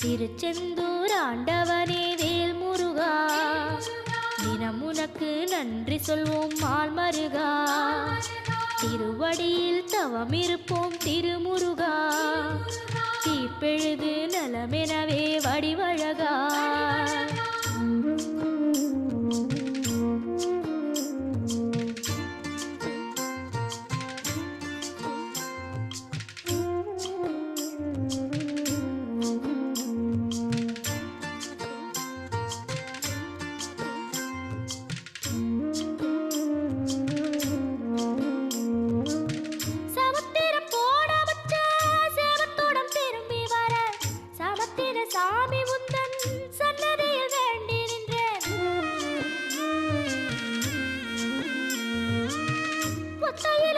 திருச்செந்தூர் ஆண்டவனே வேல் முருகா, தினம் உனக்கு நன்றி சொல்வோம் மால் மருகா. திருவடியில் தவம் இருப்போம் திருமுருகா, தீப்பெழுது நலமெனவே வடிவழகா. சாமி உந்தன் சன்னதியில் வேண்டி நின்றேன். ஒத்தையில